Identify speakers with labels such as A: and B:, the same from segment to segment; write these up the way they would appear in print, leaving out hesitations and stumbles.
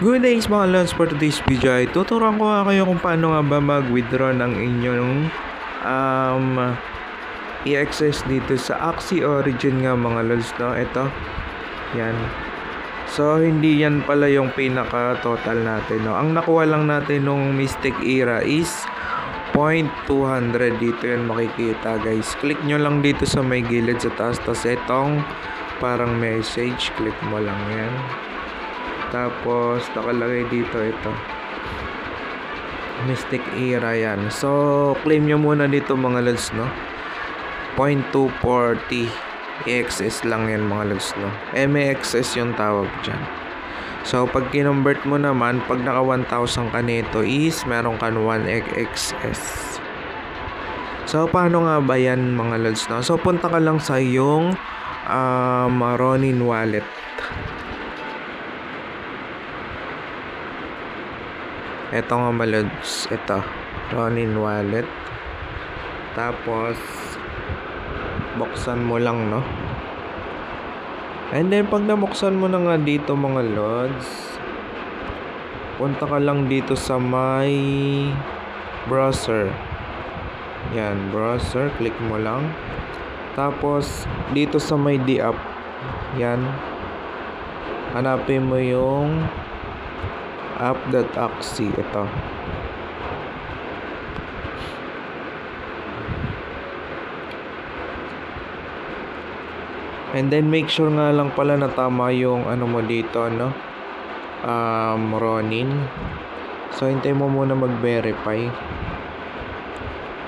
A: Good days mga lods, for today's video ay tuturuan ko nga kayo kung paano nga ba mag-withdraw ng inyong i-access dito sa Axie Origin nga mga lods, no? Ito, yan. So hindi yan pala yung pinaka total natin, no? Ang nakuha lang natin nung Mystic Era is 0.200. Dito yan makikita guys. Click nyo lang dito sa may gilid sa taas, tapos itong parang message, click mo lang yan. Tapos nakalagay dito ito Mystic Era yan. So claim nyo muna dito mga lods, no? 0.240 EXS lang yan mga lods, no? MXS yung tawag dyan. So pag kinonvert mo naman, pag naka 1,000 ka nito is meron ka 1 XS. So paano nga ba yan mga lods, no? So punta ka lang sa yung Ronin wallet. Ito nga malods, ito Ronin wallet. Tapos buksan mo lang, no? And then pag nabuksan mo na nga dito mga lods, punta ka lang dito sa my browser. Yan, browser, click mo lang. Tapos dito sa my D-app, yan, hanapin mo yung app.axie. Ito. And then make sure nga lang pala na tama yung ano mo dito, no? Ronin. So hintay mo muna mag-verify.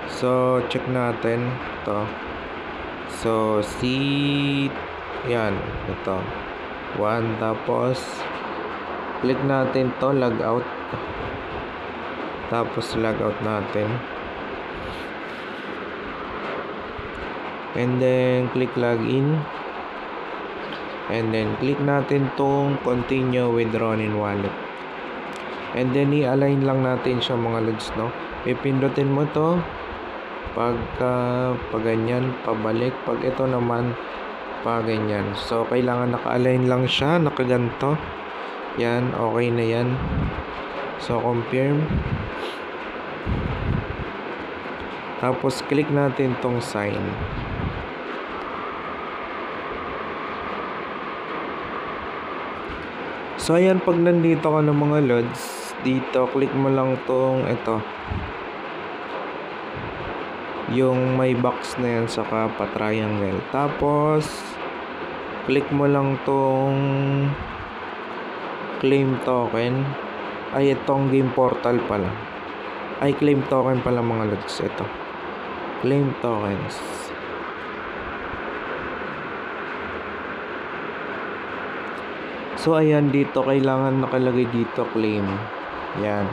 A: So check natin ito. So yan, ito 1, tapos click natin to, log out. Tapos log out natin. And then click login. And then click natin tong continue with Ronin wallet. And then i-align lang natin siya mga lods, no? Pipindutin mo to pag ganyan, pabalik. Pag ito naman pag ganyan. So kailangan naka-align lang siya, nakaganto. Yan, okay na yan. So confirm. Tapos click natin tong sign. So ayan, pag nandito ka ng mga lods, dito click mo lang tong ito, yung may box na yan saka pa-triangle. Tapos click mo lang tong claim token. Ay, itong game portal pala. Ay, claim token pala mga lods. Ito, claim tokens. So ayan, dito kailangan nakalagay dito claim. Yan.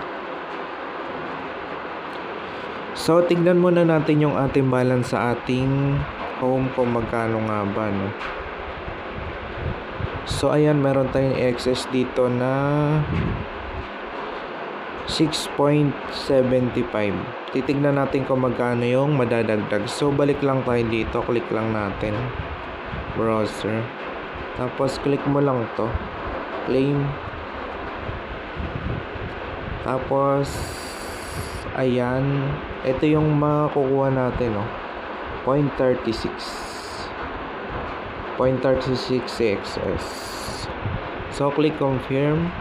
A: So tignan muna natin yung ating balance sa ating home kung magkano nga ba, no? So ayan, meron tayong excess dito na 6.75. Titignan natin kung magkano yung madadagdag. So balik lang tayo dito, click lang natin browser. Tapos click mo lang to, claim. Tapos ayan, ito yung makukuha natin, no? 0.36 XS. So click confirm.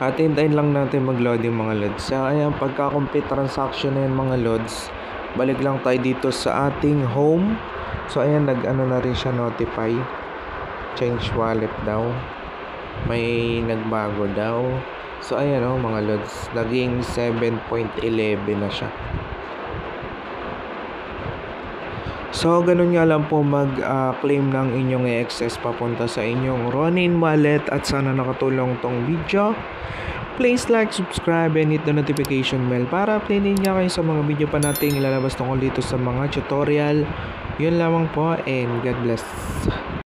A: At hintayin lang natin mag-loading mga lods. So ayan, pagka-complete transaction na yan mga lods, balik lang tayo dito sa ating home. So ayan, nag-ano na rin siya, notify. Change wallet daw. May nagbago daw. So ayan, oh, mga lods, naging 7.11 na siya. So ganun nga lang po mag-claim ng inyong i-access papunta sa inyong Ronin wallet. At sana nakatulong tong video. Please like, subscribe, and hit the notification bell para updatein niya kayo sa mga video pa nating ilalabas tungkol dito sa mga tutorial. Yun lamang po, and God bless.